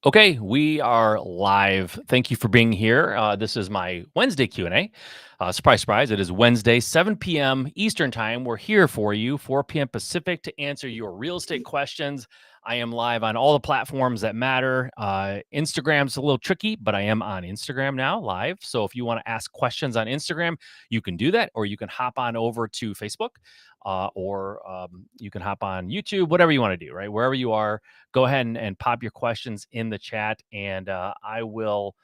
Okay, we are live. Thank you for being here. This is my Wednesday Q&A. Surprise, surprise, it is Wednesday, 7 p.m. Eastern Time. We're here for you, 4 p.m. Pacific, to answer your real estate questions. I am live on all the platforms that matter. Instagram's a little tricky, but I am on Instagram now, live. So if you want to ask questions on Instagram, you can do that, or you can hop on over to Facebook, or you can hop on YouTube, whatever you want to do, right? Wherever you are, go ahead and pop your questions in the chat, and I will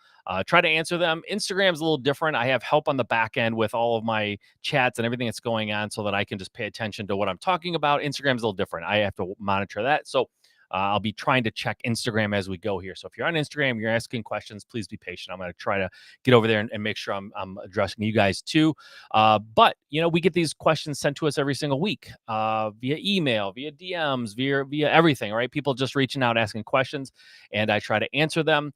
try to answer them. Instagram's a little different. I have help on the back end with all of my chats and everything that's going on so that I can just pay attention to what I'm talking about. Instagram's a little different. I have to monitor that. So I'll be trying to check Instagram as we go here. So if you're on Instagram, you're asking questions, please be patient. I'm going to try to get over there and make sure I'm addressing you guys too. But we get these questions sent to us every single week via email, via DMs, via everything. Right? People just reaching out, asking questions, and I try to answer them.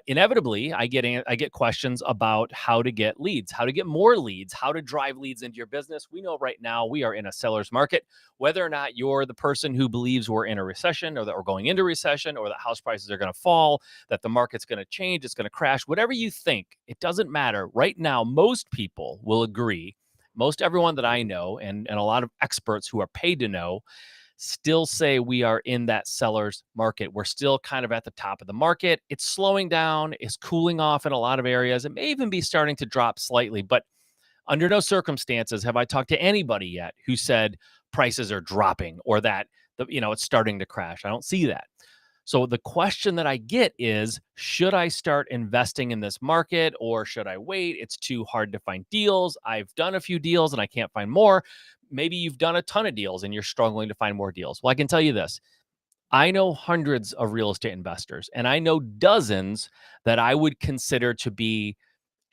Inevitably, I get questions about how to get leads, how to get more leads, how to drive leads into your business. We know right now we are in a seller's market. Whether or not you're the person who believes we're in a recession, or that we're going into recession, or that house prices are going to fall, that the market's going to change, it's going to crash, whatever you think, it doesn't matter. Right now, most people will agree, most everyone that I know, and a lot of experts who are paid to know, still say we are in that seller's market. We're still kind of at the top of the market. It's slowing down, it's cooling off in a lot of areas. It may even be starting to drop slightly, but under no circumstances have I talked to anybody yet who said prices are dropping, or that it's starting to crash. I don't see that. So the question that I get is, should I start investing in this market, or should I wait? It's too hard to find deals. I've done a few deals and I can't find more. Maybe you've done a ton of deals and you're struggling to find more deals. Well, I can tell you this. I know hundreds of real estate investors, and I know dozens that I would consider to be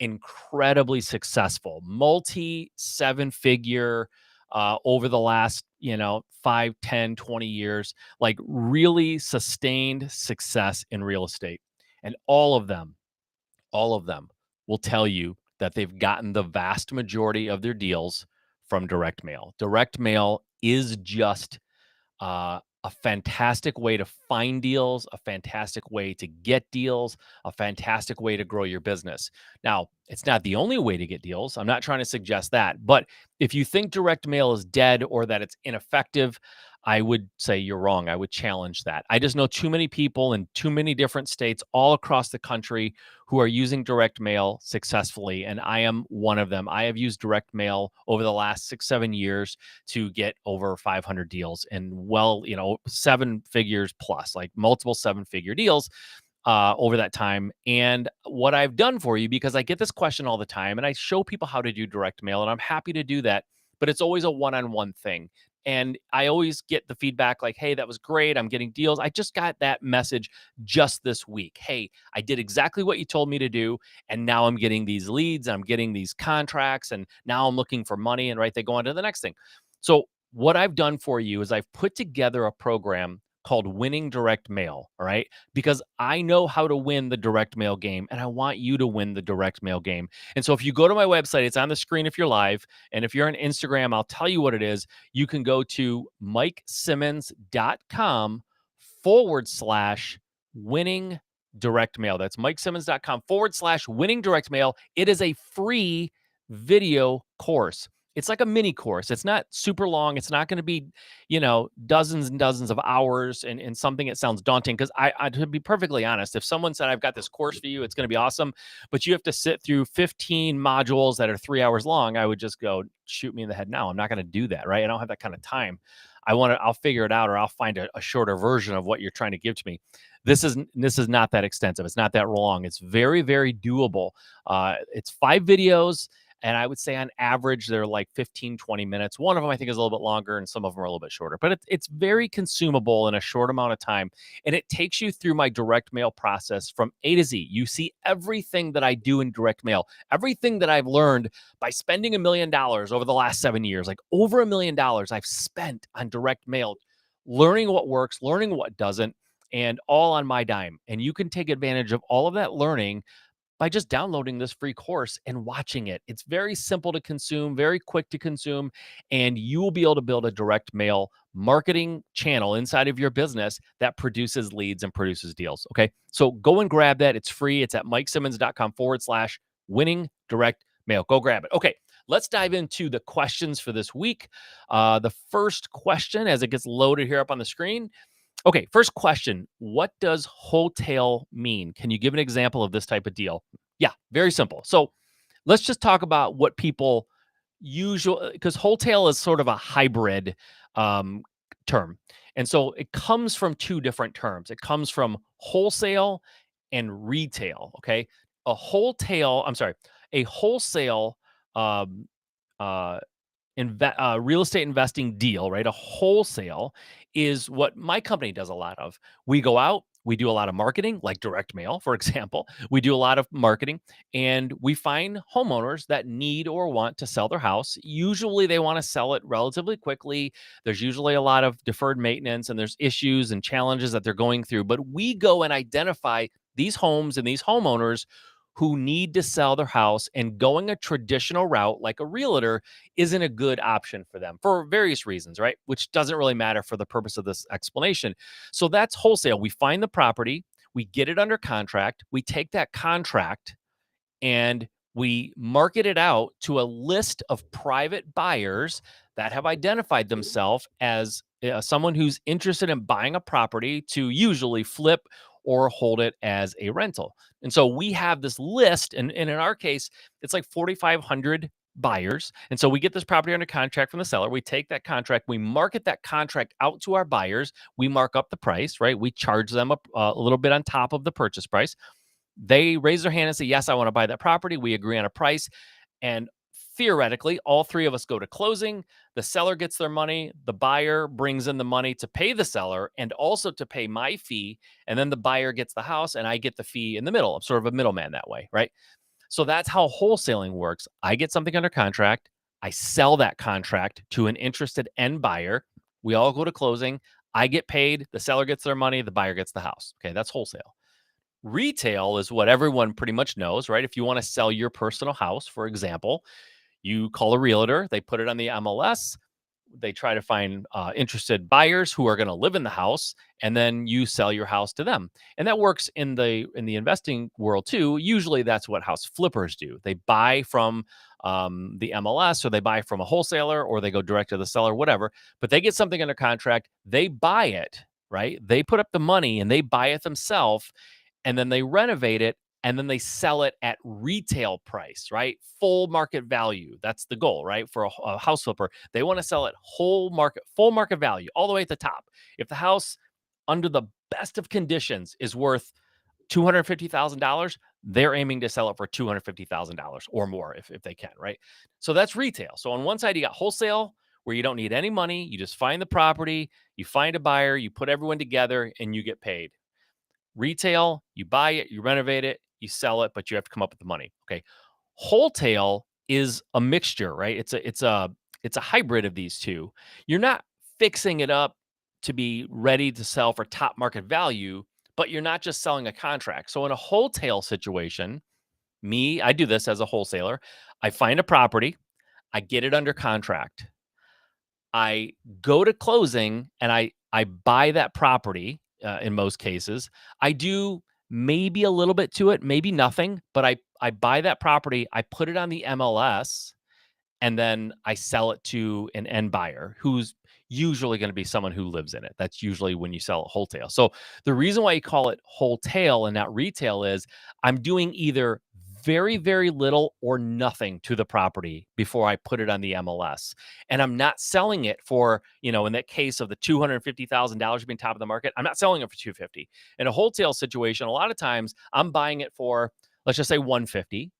incredibly successful, multi seven figure, over the last 5, 10, 20 years, like really sustained success in real estate. And all of them will tell you that they've gotten the vast majority of their deals from direct mail. Direct mail is just a fantastic way to find deals, a fantastic way to get deals, a fantastic way to grow your business. Now, it's not the only way to get deals. I'm not trying to suggest that. But if you think direct mail is dead or that it's ineffective, I would say you're wrong. I would challenge that. I just know too many people in too many different states all across the country who are using direct mail successfully. And I am one of them. I have used direct mail over the last 6, 7 years to get over 500 deals, and seven figures plus, like multiple seven-figure deals over that time. And what I've done for you, because I get this question all the time, and I show people how to do direct mail, and I'm happy to do that, but it's always a one-on-one thing. And I always get the feedback like, hey, that was great. I'm getting deals. I just got that message just this week. Hey, I did exactly what you told me to do. And now I'm getting these leads, I'm getting these contracts, and now I'm looking for money. And right, they go on to the next thing. So what I've done for you is I've put together a program called Winning Direct Mail. All right. Because I know how to win the direct mail game, and I want you to win the direct mail game. And so if you go to my website, it's on the screen if you're live. And if you're on Instagram, I'll tell you what it is. You can go to MikeSimmons.com/winning direct mail. That's MikeSimmons.com/winning direct mail. It is a free video course. It's like a mini course. It's not super long. It's not going to be, dozens and dozens of hours and something that sounds daunting. Because to be perfectly honest, if someone said, I've got this course for you, it's going to be awesome, but you have to sit through 15 modules that are 3 hours long, I would just go, shoot me in the head now. I'm not going to do that, right? I don't have that kind of time. I'll figure it out, or I'll find a shorter version of what you're trying to give to me. This is not that extensive. It's not that long. It's very, very doable. It's 5 videos. And I would say on average, they're like 15, 20 minutes. One of them I think is a little bit longer, and some of them are a little bit shorter. But it's very consumable in a short amount of time. And it takes you through my direct mail process from A to Z. You see everything that I do in direct mail, everything that I've learned by spending $1 million over the last 7 years, like over $1 million I've spent on direct mail, learning what works, learning what doesn't, and all on my dime. And you can take advantage of all of that learning by just downloading this free course and watching it. It's very simple to consume, very quick to consume, and you will be able to build a direct mail marketing channel inside of your business that produces leads and produces deals. Okay. So go and grab that. It's free. It's at mikesimmons.com/winning direct mail. Go grab it. Okay. Let's dive into the questions for this week. The first question, as it gets loaded here up on the screen. Okay, first question. What does wholesale mean? Can you give an example of this type of deal? Yeah, very simple. So let's just talk about what people usually, because wholesale is sort of a hybrid um, term. And so it comes from two different terms. It comes from wholesale and retail. Okay. A wholesale um, uh, real estate investing deal, right? A wholesale is what my company does a lot of. We go out, we do a lot of marketing, like direct mail, for example. We do a lot of marketing and we find homeowners that need or want to sell their house. Usually they want to sell it relatively quickly. There's usually a lot of deferred maintenance and there's issues and challenges that they're going through. But we go and identify these homes and these homeowners who need to sell their house, and going a traditional route like a realtor isn't a good option for them for various reasons, right? Which doesn't really matter for the purpose of this explanation. So that's wholesale. We find the property, we get it under contract, we take that contract and we market it out to a list of private buyers that have identified themselves as someone who's interested in buying a property to usually flip or hold it as a rental. And so we have this list, and in our case, it's like 4,500 buyers. And so we get this property under contract from the seller. We take that contract, we market that contract out to our buyers. We mark up the price, right? We charge them a little bit on top of the purchase price. They raise their hand and say, yes, I want to buy that property. We agree on a price. And theoretically, all three of us go to closing. The seller gets their money. The buyer brings in the money to pay the seller and also to pay my fee. And then the buyer gets the house and I get the fee in the middle. I'm sort of a middleman that way, right? So that's how wholesaling works. I get something under contract. I sell that contract to an interested end buyer. We all go to closing. I get paid. The seller gets their money. The buyer gets the house. Okay, that's wholesale. Retail is what everyone pretty much knows, right? If you want to sell your personal house, for example, you call a realtor, they put it on the MLS, they try to find interested buyers who are going to live in the house, and then you sell your house to them. And that works in the investing world too. Usually, that's what house flippers do. They buy from the MLS, or they buy from a wholesaler, or they go direct to the seller, whatever. But they get something under contract, they buy it, right? They put up the money and they buy it themselves, and then they renovate it and then they sell it at retail price, right? Full market value. That's the goal, right? For a house flipper, they want to sell it full market value, all the way at the top. If the house, under the best of conditions, is worth $250,000, they're aiming to sell it for $250,000 or more if they can, right? So that's retail. So on one side, you got wholesale, where you don't need any money. You just find the property, you find a buyer, you put everyone together, and you get paid. Retail, you buy it, you renovate it, you sell it, but you have to come up with the money. Okay. Wholesale is a mixture, right? It's a hybrid of these two. You're not fixing it up to be ready to sell for top market value, but you're not just selling a contract. So in a wholesale situation, I do this as a wholesaler. I find a property, I get it under contract. I go to closing and I buy that property in most cases. I do maybe a little bit to it, maybe nothing, but I buy that property, I put it on the MLS, and then I sell it to an end buyer who's usually going to be someone who lives in it. That's usually when you sell it wholesale. So the reason why you call it wholesale and not retail is I'm doing either very, very little or nothing to the property before I put it on the MLS. And I'm not selling it for, in that case of the $250,000 being top of the market, I'm not selling it for 250. In a wholesale situation, a lot of times I'm buying it for, let's just say 150,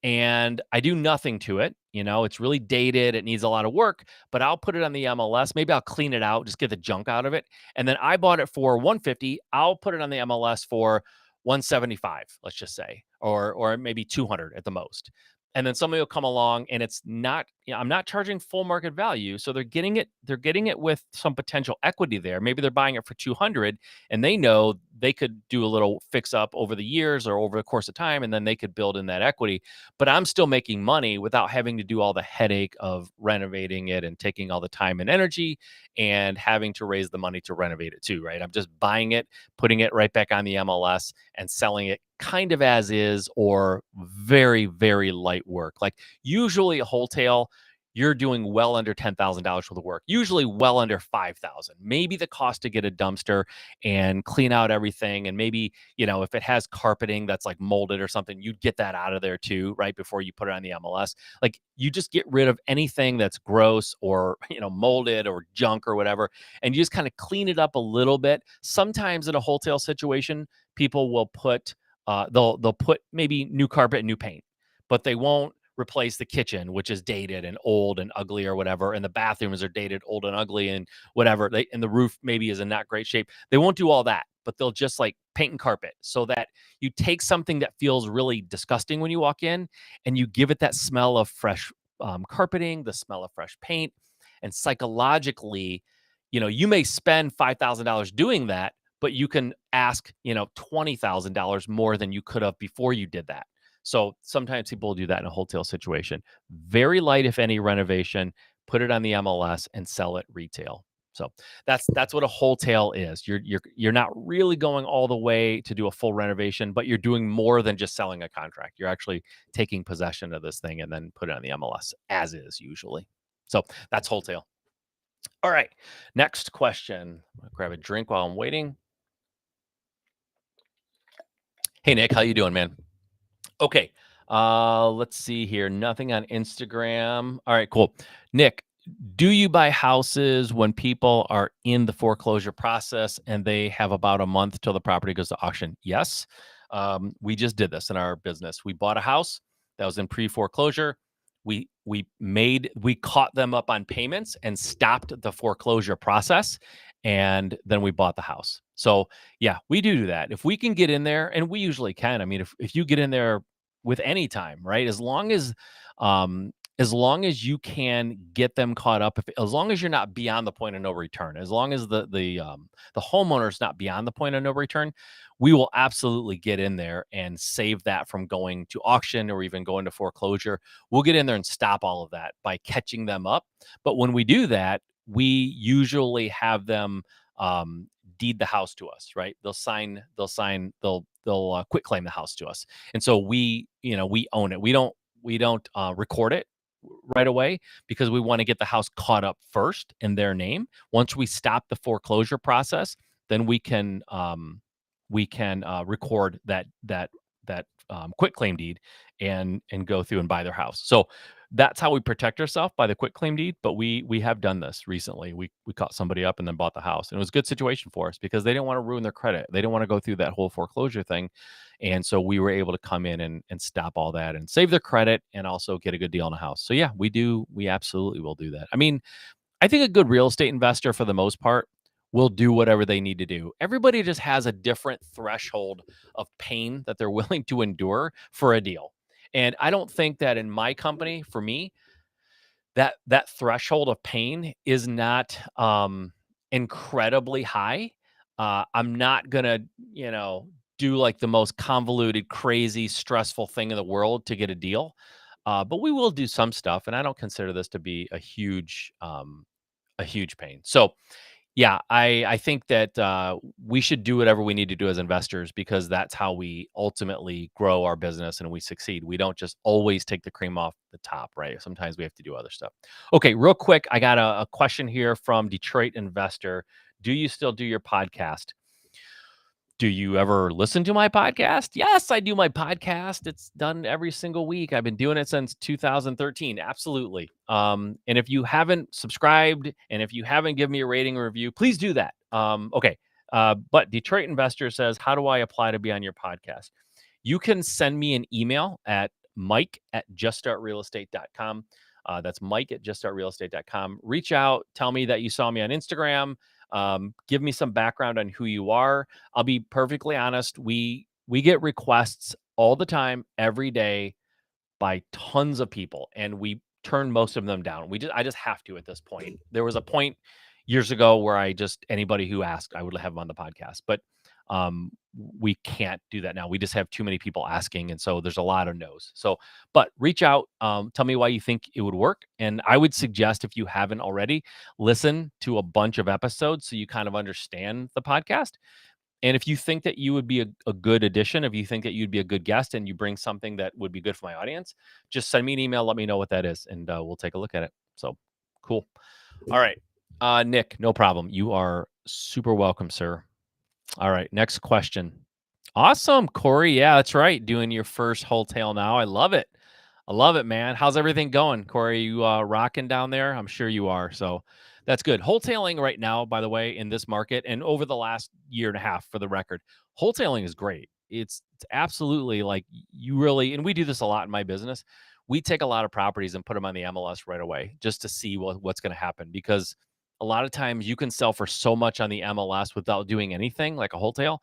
and I do nothing to it. It's really dated. It needs a lot of work, but I'll put it on the MLS. Maybe I'll clean it out, just get the junk out of it. And then I bought it for 150. I'll put it on the MLS for 175, let's just say, or maybe 200 at the most. And then somebody will come along and it's not, I'm not charging full market value. So they're getting it with some potential equity there. Maybe they're buying it for 200 and they know they could do a little fix up over the years or over the course of time, and then they could build in that equity. But I'm still making money without having to do all the headache of renovating it and taking all the time and energy and having to raise the money to renovate it too, right? I'm just buying it, putting it right back on the MLS and selling it kind of as is, or very, very light work. Like usually a wholesale, you're doing well under $10,000 worth of work, usually well under 5,000. Maybe the cost to get a dumpster and clean out everything. And maybe, if it has carpeting that's like molded or something, you'd get that out of there too, right before you put it on the MLS. Like you just get rid of anything that's gross or, molded or junk or whatever. And you just kind of clean it up a little bit. Sometimes in a wholesale situation, people will put, they'll put maybe new carpet and new paint, but they won't replace the kitchen, which is dated and old and ugly or whatever, and the bathrooms are dated, old and ugly and whatever. And the roof maybe is in not great shape. They won't do all that, but they'll just like paint and carpet so that you take something that feels really disgusting when you walk in and you give it that smell of fresh carpeting, the smell of fresh paint, and psychologically, you may spend $5,000 doing that, but you can ask, $20,000 more than you could have before you did that. So sometimes people do that in a wholesale situation. Very light, if any, renovation, put it on the MLS and sell it retail. So that's what a wholesale is. You're not really going all the way to do a full renovation, but you're doing more than just selling a contract. You're actually taking possession of this thing and then put it on the MLS as is usually. So that's wholesale. All right. Next question. I'll grab a drink while I'm waiting. Hey Nick, how you doing, man? Okay. Let's see here. Nothing on Instagram. All right, cool. Nick, do you buy houses when people are in the foreclosure process and they have about a month till the property goes to auction? Yes. We just did this in our business. We bought a house that was in pre-foreclosure. We caught them up on payments and stopped the foreclosure process, and then we bought the house. So yeah, we do that. If we can get in there, and we usually can. I mean, if you get in there with any time, right? As long as you can get them caught up, as long as you're not beyond the point of no return, as long as the homeowner's not beyond the point of no return, we will absolutely get in there and save that from going to auction or even going to foreclosure. We'll get in there and stop all of that by catching them up. But when we do that, we usually have them deed the house to us, right? They'll quit claim the house to us. And so we own it. We don't record it right away because we want to get the house caught up first in their name. Once we stop the foreclosure process, then we can record that quit claim deed and go through and buy their house. So that's how we protect ourselves, by the quit claim deed. But we have done this recently. We caught somebody up and then bought the house, and it was a good situation for us because they didn't want to ruin their credit. They didn't want to go through that whole foreclosure thing, and so we were able to come in and stop all that and save their credit and also get a good deal on a house. So yeah, we absolutely will do that. I mean, I think a good real estate investor, for the most part, will do whatever they need to do. Everybody just has a different threshold of pain that they're willing to endure for a deal. And I don't think that in my company, for me, that threshold of pain is not incredibly high. I'm not gonna, do like the most convoluted, crazy, stressful thing in the world to get a deal. But we will do some stuff, and I don't consider this to be a huge pain. So yeah, I think that we should do whatever we need to do as investors because that's how we ultimately grow our business and we succeed. We don't just always take the cream off the top, right? Sometimes we have to do other stuff. Okay, real quick, I got a question here from Detroit Investor. Do you still do your podcast? Do you ever listen to my podcast? Yes, I do my podcast. It's done every single week. I've been doing it since 2013. Absolutely. And if you haven't subscribed and if you haven't given me a rating or review, please do that. Okay. But Detroit Investor says, how do I apply to be on your podcast? You can send me an email at mike@juststartrealestate.com. That's mike@juststartrealestate.com. Reach out. Tell me that you saw me on Instagram. Give me some background on who you are. I'll be perfectly honest. We get requests all the time, every day, by tons of people, and we turn most of them down. I just have to at this point. There was a point years ago where anybody who asked, I would have them on the podcast. But We can't do that now. We just have too many people asking, and so there's a lot of no's. So, but reach out, tell me why you think it would work, and I would suggest if you haven't already, listen to a bunch of episodes so you kind of understand the podcast. And if you think that you would be a good addition, if you think that you'd be a good guest and you bring something that would be good for my audience, just send me an email, let me know what that is, and we'll take a look at it. So cool. All right. Nick, no problem. You are super welcome, sir. All right. Next question. Awesome, Corey. Yeah, that's right. Doing your first wholesale now. I love it. I love it, man. How's everything going, Corey? You rocking down there? I'm sure you are. So that's good. Wholesaling right now, by the way, in this market and over the last year and a half, for the record, wholesaling is great. It's absolutely like you really, and we do this a lot in my business. We take a lot of properties and put them on the MLS right away just to see what's going to happen, because a lot of times you can sell for so much on the MLS without doing anything like a wholesale.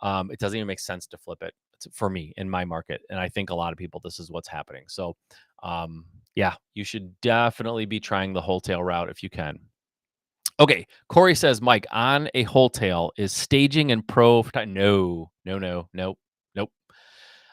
It doesn't even make sense to flip it for me in my market. And I think a lot of people, this is what's happening. So, yeah, you should definitely be trying the wholesale route if you can. Okay. Corey says, Mike, on a wholesale is staging and no, no, no, nope, nope.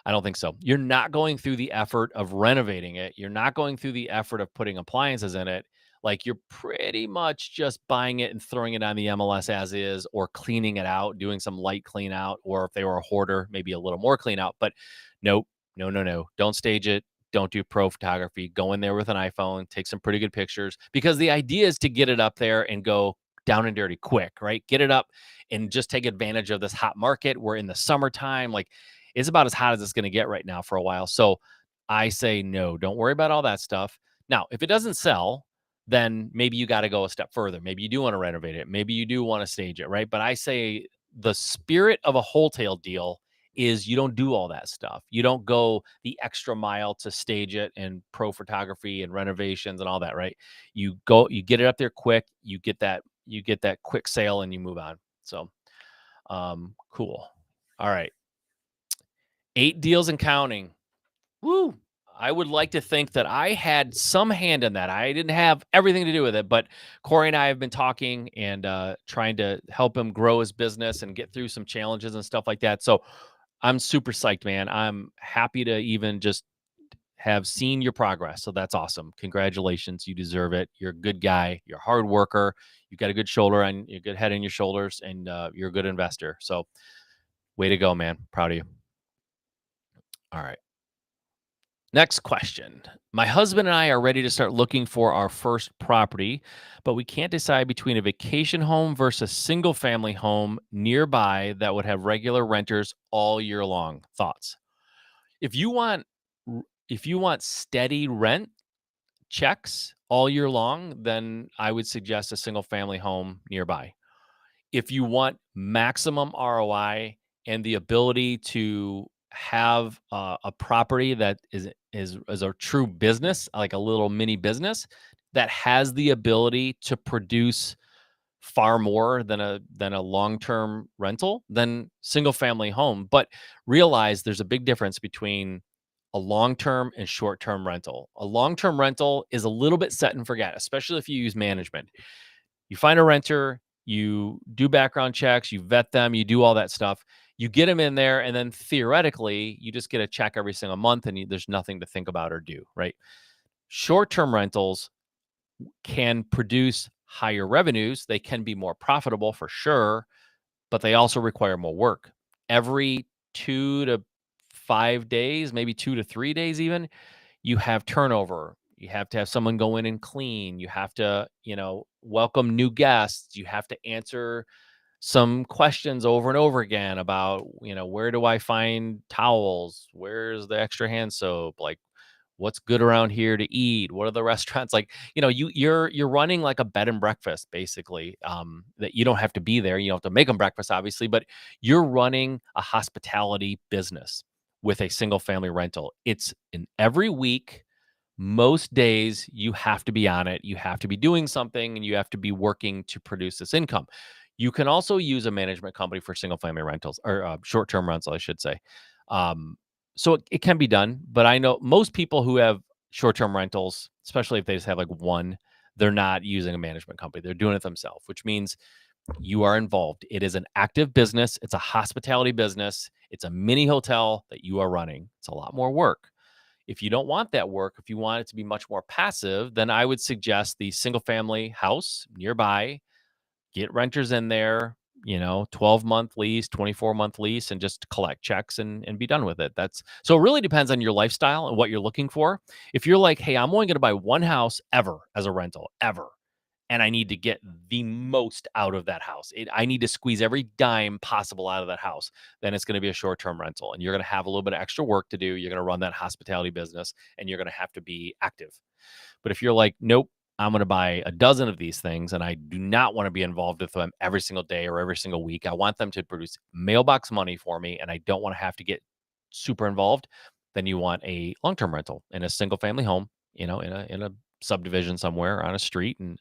I don't think so. You're not going through the effort of renovating it. You're not going through the effort of putting appliances in it. Like, you're pretty much just buying it and throwing it on the MLS as is, or cleaning it out, doing some light clean out, or if they were a hoarder, maybe a little more clean out. But nope, no, no, no. Don't stage it. Don't do pro photography. Go in there with an iPhone, take some pretty good pictures, because the idea is to get it up there and go down and dirty quick, right? Get it up and just take advantage of this hot market. We're in the summertime. Like, it's about as hot as it's going to get right now for a while. So I say no, don't worry about all that stuff. Now, if it doesn't sell, then maybe you got to go a step further. Maybe you do want to renovate it. Maybe you do want to stage it, right? But I say the spirit of a wholesale deal is you don't do all that stuff. You don't go the extra mile to stage it and pro photography and renovations and all that, right? You get it up there quick, you get that quick sale and you move on. So, cool. All right. 8 deals and counting. Woo! I would like to think that I had some hand in that. I didn't have everything to do with it, but Corey and I have been talking and trying to help him grow his business and get through some challenges and stuff like that. So I'm super psyched, man. I'm happy to even just have seen your progress. So that's awesome. Congratulations. You deserve it. You're a good guy. You're a hard worker. You got a good shoulder and a good head on your shoulders, and you're a good investor. So way to go, man. Proud of you. All right. Next question. My husband and I are ready to start looking for our first property, but we can't decide between a vacation home versus a single family home nearby that would have regular renters all year long. Thoughts? If you want if you want steady rent checks all year long, then I would suggest a single family home nearby. If you want maximum ROI and the ability to have a property that is a true business, like a little mini business that has the ability to produce far more than a long-term rental, than single family home. But realize there's a big difference between a long-term and short-term rental. A long-term rental is a little bit set and forget, especially if you use management. You find a renter, you do background checks, you vet them, you do all that stuff. You get them in there, and then theoretically, you just get a check every single month, and there's nothing to think about or do, right? Short-term rentals can produce higher revenues. They can be more profitable for sure, but they also require more work. Every 2 to 5 days, maybe 2 to 3 days even, you have turnover. You have to have someone go in and clean. You have to, welcome new guests. You have to answer some questions over and over again about, where do I find towels? Where's the extra hand soap? Like, what's good around here to eat? What are the restaurants like? You're running like a bed and breakfast basically. That you don't have to be there. You don't have to make them breakfast, obviously, but you're running a hospitality business with a single family rental. It's in every week. Most days you have to be on it. You have to be doing something, and you have to be working to produce this income. You can also use a management company for single family rentals, or short term rentals, I should say. Um, so it can be done, but I know most people who have short term rentals, especially if they just have like one, they're not using a management company. They're doing it themselves, which means You are involved. It is an active business. It's a hospitality business. It's a mini hotel that you are running. It's a lot more work. If you don't want that work, if you want it to be much more passive, then I would suggest the single family house nearby. Get renters in there, 12-month lease, 24-month lease, and just collect checks and be done with it. That's so it really depends on your lifestyle and what you're looking for. If you're like, hey, I'm only going to buy one house ever as a rental, ever, and I need to get the most out of that house. I need to squeeze every dime possible out of that house. Then it's going to be a short-term rental, and you're going to have a little bit of extra work to do. You're going to run that hospitality business, and you're going to have to be active. But if you're like, nope, I'm going to buy a dozen of these things, and I do not want to be involved with them every single day or every single week. I want them to produce mailbox money for me, and I don't want to have to get super involved. Then you want a long-term rental in a single family home, in a subdivision somewhere on a street, and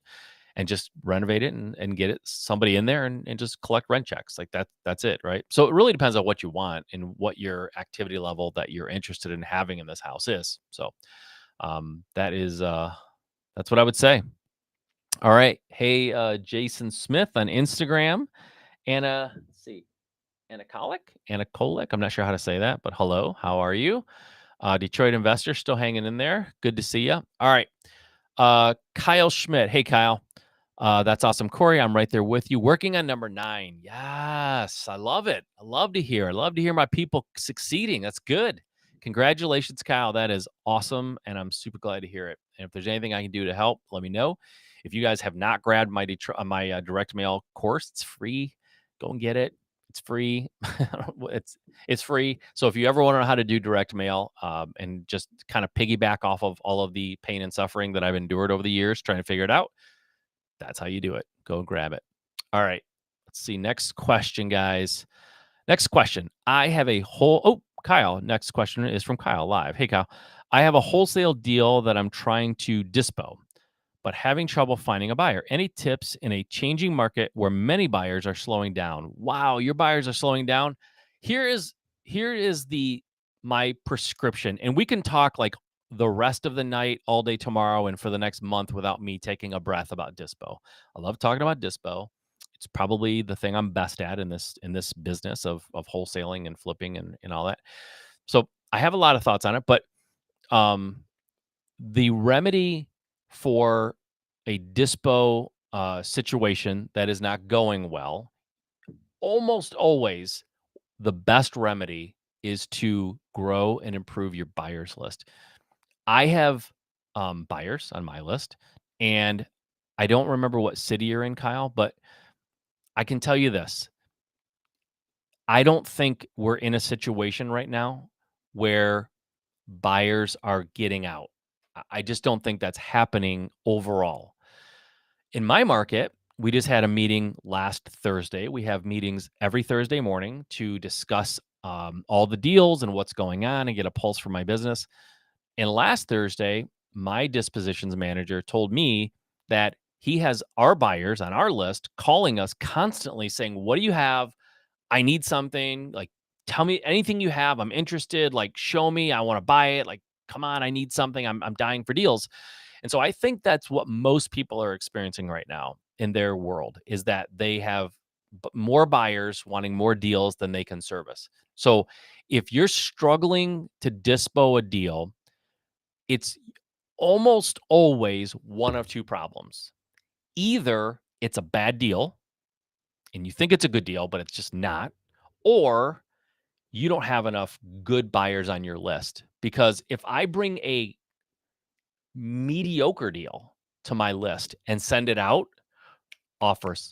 just renovate it and get it somebody in there and just collect rent checks. Like that's it, right? So it really depends on what you want and what your activity level that you're interested in having in this house is. So that is that's what I would say. All right. Hey, Jason Smith on Instagram. Let's see, Anna Kolick. I'm not sure how to say that, but hello, how are you? Detroit investor still hanging in there. Good to see you. All right. Kyle Schmidt. Hey, Kyle. That's awesome. Corey, I'm right there with you. Working on number 9. Yes, I love it. I love to hear. I love to hear my people succeeding. That's good. Congratulations, Kyle. That is awesome, and I'm super glad to hear it. And if there's anything I can do to help, let me know. If you guys have not grabbed my direct mail course, it's free. Go and get it. It's free. it's free. So if you ever want to know how to do direct mail, and just kind of piggyback off of all of the pain and suffering that I've endured over the years trying to figure it out, that's how you do it. Go grab it. All right. Let's see. Next question, guys. Next question. I have a Kyle. Next question is from Kyle live. Hey, Kyle. I have a wholesale deal that I'm trying to dispo, but having trouble finding a buyer. Any tips in a changing market where many buyers are slowing down? Wow, your buyers are slowing down. Here is the my prescription, and we can talk like the rest of the night, all day tomorrow, and for the next month without me taking a breath about dispo. I love talking about dispo. It's probably the thing I'm best at in this business of wholesaling and flipping and all that. So I have a lot of thoughts on it, but um the remedy for a dispo situation that is not going well, almost always the best remedy is to grow and improve your buyers list. I have buyers on my list, and I don't remember what city you're in, Kyle, but I can tell you this. I don't think we're in a situation right now where buyers are getting out. I just don't think that's happening overall. In my market, we just had a meeting last Thursday. We have meetings every Thursday morning to discuss all the deals and what's going on and get a pulse for my business. And last Thursday, my dispositions manager told me that he has our buyers on our list calling us constantly saying, "What do you have? I need something. Like, tell me anything you have. I'm interested. Like, show me. I want to buy it. Like, come on, I need something. I'm dying for deals." And so I think that's what most people are experiencing right now in their world is that they have more buyers wanting more deals than they can service. So if you're struggling to dispo a deal, it's almost always one of two problems. Either it's a bad deal and you think it's a good deal, but it's just not, or you don't have enough good buyers on your list. Because if I bring a mediocre deal to my list and send it out, offers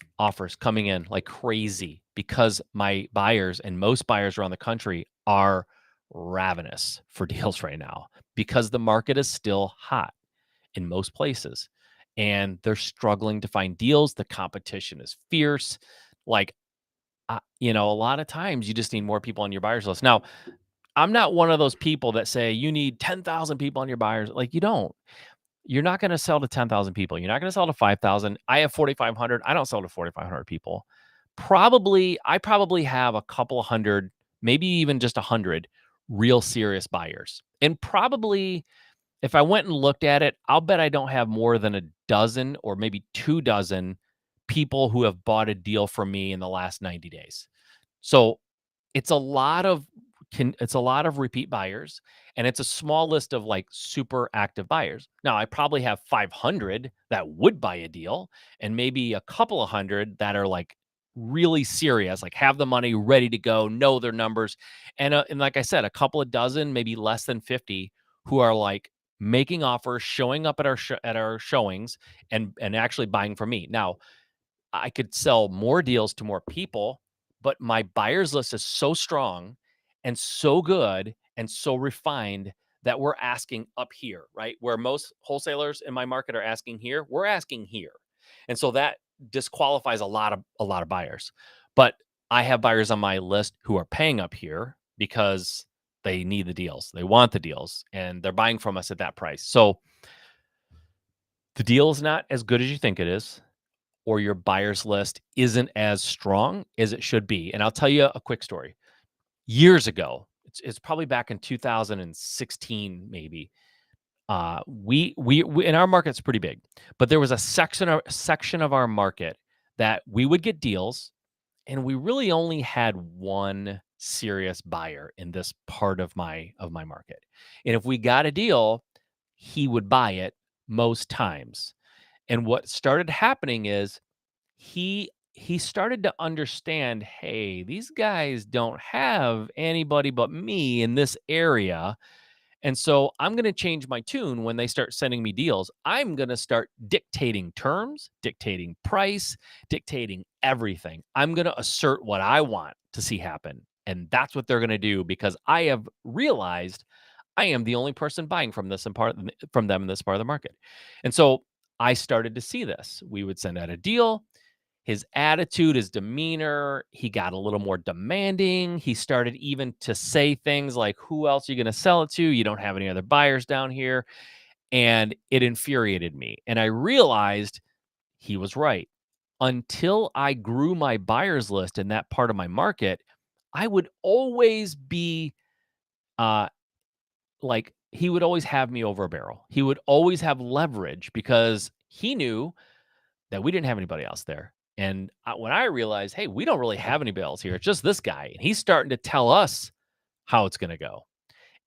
coming in like crazy because my buyers and most buyers around the country are ravenous for deals right now because the market is still hot in most places and they're struggling to find deals. The competition is fierce. Like, a lot of times you just need more people on your buyers list. Now, I'm not one of those people that say you need 10,000 people on your buyers. Like, you don't. You're not gonna sell to 10,000 people. You're not gonna sell to 5,000. I have 4,500. I don't sell to 4,500 people. I probably have a couple of hundred, maybe even just 100 real serious buyers. And probably if I went and looked at it, I'll bet I don't have more than a dozen or maybe 2 dozen people who have bought a deal from me in the last 90 days. So it's a lot of it's a lot of repeat buyers, and it's a small list of like super active buyers. Now, I probably have 500 that would buy a deal and maybe a couple of hundred that are like really serious, like have the money ready to go, know their numbers. And like I said, a couple of dozen, maybe less than 50 who are like making offers, showing up at at our showings and actually buying from me. Now, I could sell more deals to more people, but my buyers list is so strong and so good and so refined that we're asking up here, right? Where most wholesalers in my market are asking here, we're asking here. And so that disqualifies a lot of buyers. But I have buyers on my list who are paying up here because they need the deals. They want the deals and they're buying from us at that price. So the deal is not as good as you think it is, or your buyer's list isn't as strong as it should be. And I'll tell you a quick story. Years ago, it's probably back in 2016, maybe. We in our market's pretty big, but there was a section of our market that we would get deals, and we really only had one serious buyer in this part of my market. And if we got a deal, he would buy it most times. And what started happening is he started to understand, hey, these guys don't have anybody but me in this area. And so I'm going to change my tune when they start sending me deals. I'm going to start dictating terms, dictating price, dictating everything. I'm going to assert what I want to see happen. And that's what they're going to do because I have realized I am the only person buying from this and part from them in this part of the market. And so I started to see this. We would send out a deal, his attitude, his demeanor, he got a little more demanding. He started even to say things like, "Who else are you gonna sell it to? You don't have any other buyers down here." And it infuriated me. And I realized he was right. Until I grew my buyers list in that part of my market, I would always be uh like he would always have me over a barrel. He would always have leverage because he knew that we didn't have anybody else there. And when I realized, hey, we don't really have anybody else here, it's just this guy, and he's starting to tell us how it's going to go.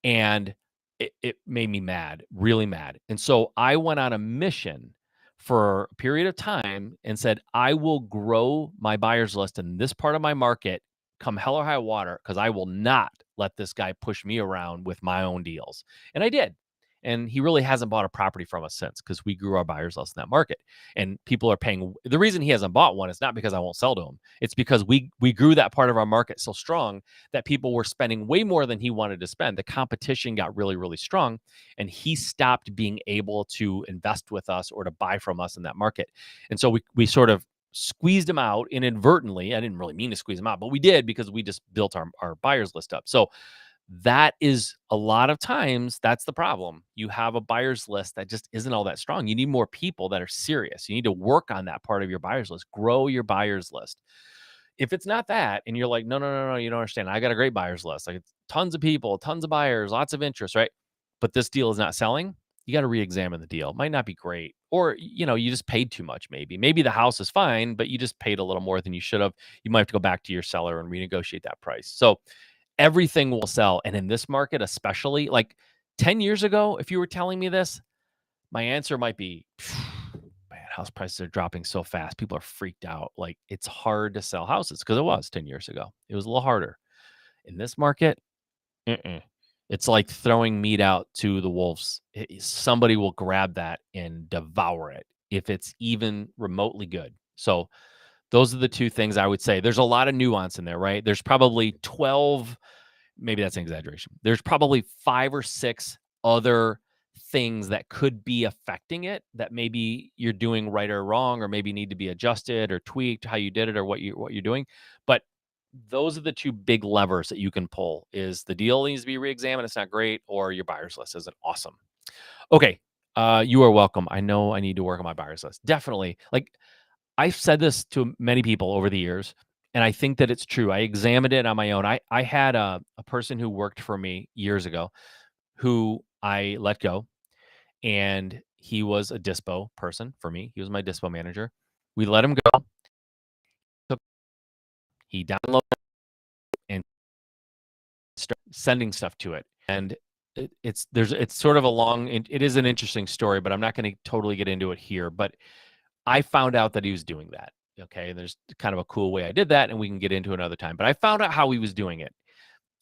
And it made me mad, really mad. And so I went on a mission for a period of time and said, I will grow my buyers list in this part of my market come hell or high water because I will not let this guy push me around with my own deals. And I did. And he really hasn't bought a property from us since because we grew our buyers list in that market. And people are paying. The reason he hasn't bought one is not because I won't sell to him. It's because we grew that part of our market so strong that people were spending way more than he wanted to spend. The competition got really, really strong, and he stopped being able to invest with us or to buy from us in that market. And so we sort of squeezed him out inadvertently. I didn't really mean to squeeze him out, but we did because we just built our buyers list up. So that is a lot of times that's the problem. You have a buyers list that just isn't all that strong. You need more people that are serious. You need to work on that part of your buyers list. Grow your buyers list. If it's not that, and you're like, no, no, no, no, you don't understand. I got a great buyers list. Like it's tons of people, tons of buyers, lots of interest, right? But this deal is not selling. You got to re-examine the deal. It might not be great, or you just paid too much. Maybe the house is fine, but you just paid a little more than you should have. You might have to go back to your seller and renegotiate that price. So everything will sell, and in this market, especially, like 10 years ago, if you were telling me this, my answer might be, man, house prices are dropping so fast. People are freaked out. Like it's hard to sell houses because it was 10 years ago. It was a little harder. In this market, mm-mm. It's like throwing meat out to the wolves. Somebody will grab that and devour it if it's even remotely good. So those are the two things I would say. There's a lot of nuance in there, right? There's probably 12, maybe that's an exaggeration. There's probably 5 or 6 other things that could be affecting it that maybe you're doing right or wrong, or maybe need to be adjusted or tweaked how you did it or what you're doing. But those are the 2 big levers that you can pull is the deal needs to be reexamined. It's not great, or your buyer's list isn't awesome. Okay. You are welcome. I know I need to work on my buyer's list. Definitely. Like I've said this to many people over the years, and I think that it's true. I examined it on my own. I had a person who worked for me years ago who I let go, and he was a dispo person for me. He was my dispo manager. We let him go. He downloaded and started sending stuff to it. And it's sort of a long, it is an interesting story, but I'm not going to totally get into it here. But I found out that he was doing that. Okay. And there's kind of a cool way I did that, and we can get into another time. But I found out how he was doing it,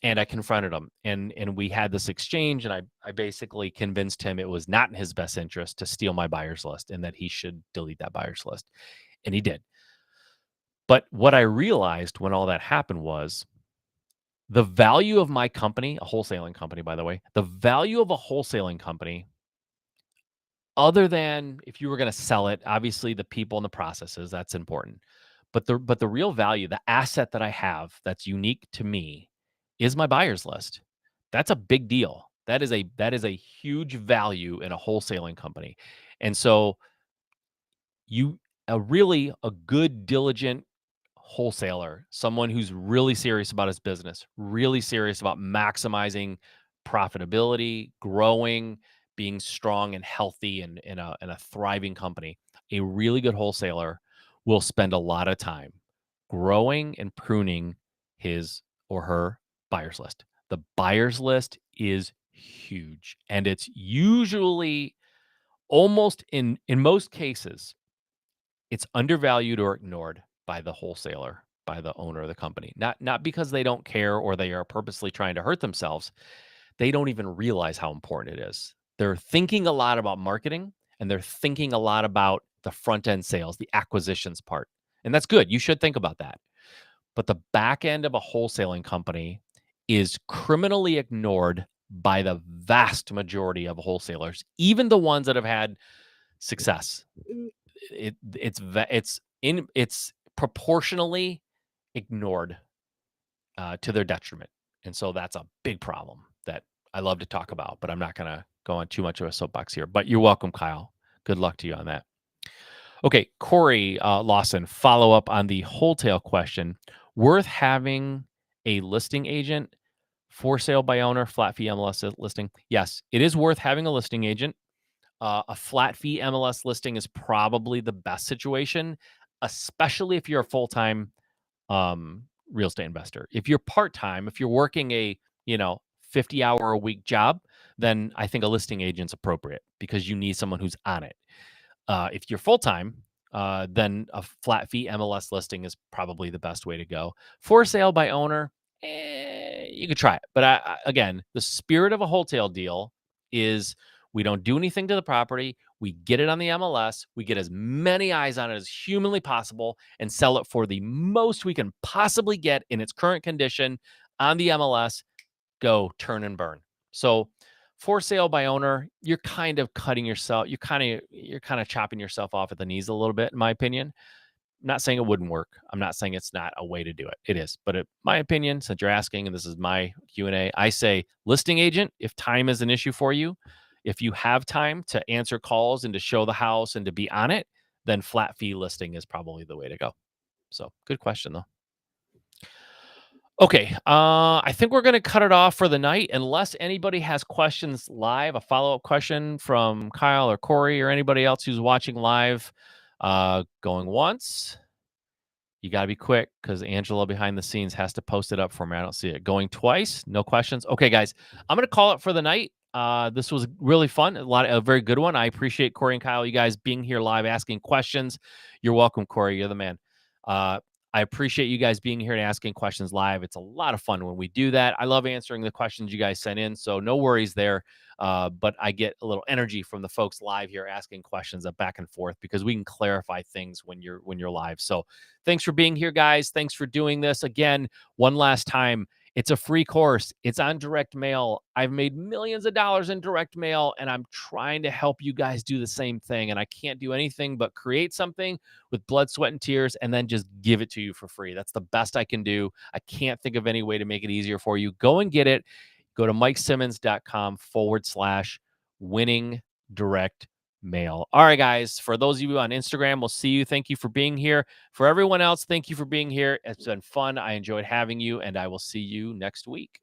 and I confronted him, and we had this exchange, and I basically convinced him it was not in his best interest to steal my buyers list and that he should delete that buyers list. And he did. But what I realized when all that happened was the value of my company, a wholesaling company, by the way, the value of a wholesaling company, other than if you were going to sell it, obviously the people and the processes, that's important. But the real value, the asset that I have that's unique to me is my buyers list. That's a big deal. That is a huge value in a wholesaling company. And so you a good diligent wholesaler, someone who's really serious about his business, really serious about maximizing profitability, growing, being strong and healthy and in a thriving company. A really good wholesaler will spend a lot of time growing and pruning his or her buyers list. The buyers list is huge, and it's usually almost in most cases it's undervalued or ignored by the wholesaler, by the owner of the company. Not because they don't care or they are purposely trying to hurt themselves. They don't even realize how important it is. They're thinking a lot about marketing, and they're thinking a lot about the front end sales, the acquisitions part. And that's good. You should think about that. But the back end of a wholesaling company is criminally ignored by the vast majority of wholesalers, even the ones that have had success. It's proportionally ignored to their detriment, and so that's a big problem that I love to talk about. But I'm not going to go on too much of a soapbox here. But you're welcome, Kyle. Good luck to you on that. Okay, Corey Lawson, follow up on the wholesale question. Worth having a listing agent for sale by owner, flat fee MLS listing? Yes, it is worth having a listing agent. A flat fee MLS listing is probably the best situation, especially if you're a full-time real estate investor. If you're part-time, if you're working a 50-hour a week job, then I think a listing agent's appropriate because you need someone who's on it. If you're full-time, then a flat fee MLS listing is probably the best way to go. For sale by owner, you could try it. But again, the spirit of a wholesale deal is we don't do anything to the property. We get it on the MLS. We get as many eyes on it as humanly possible and sell it for the most we can possibly get in its current condition on the MLS. Go turn and burn. So for sale by owner, you're kind of cutting yourself. You're kind of chopping yourself off at the knees a little bit, in my opinion. I'm not saying it wouldn't work. I'm not saying it's not a way to do it. It is. But my opinion, since you're asking, and this is my Q&A, I say listing agent, if time is an issue for you, if you have time to answer calls and to show the house and to be on it, then flat fee listing is probably the way to go. So good question, though. Okay, I think we're going to cut it off for the night unless anybody has questions live, a follow-up question from Kyle or Corey or anybody else who's watching live. Going once. You got to be quick because Angela behind the scenes has to post it up for me. I don't see it. Going twice. No questions. Okay, guys, I'm going to call it for the night. This was really fun. A very good one. I appreciate Corey and Kyle, you guys being here live, asking questions. You're welcome, Corey. You're the man. I appreciate you guys being here and asking questions live. It's a lot of fun when we do that. I love answering the questions you guys sent in, so no worries there. But I get a little energy from the folks live here asking questions back and forth because we can clarify things when you're live. So thanks for being here, guys. Thanks for doing this. Again, one last time, it's a free course. It's on direct mail. I've made millions of dollars in direct mail, and I'm trying to help you guys do the same thing. And I can't do anything but create something with blood, sweat, and tears, and then just give it to you for free. That's the best I can do. I can't think of any way to make it easier for you. Go and get it. Go to MikeSimmons.com/winning direct mail. All right, guys. For those of you on Instagram, we'll see you. Thank you for being here. For everyone else, thank you for being here. It's been fun. I enjoyed having you, and I will see you next week.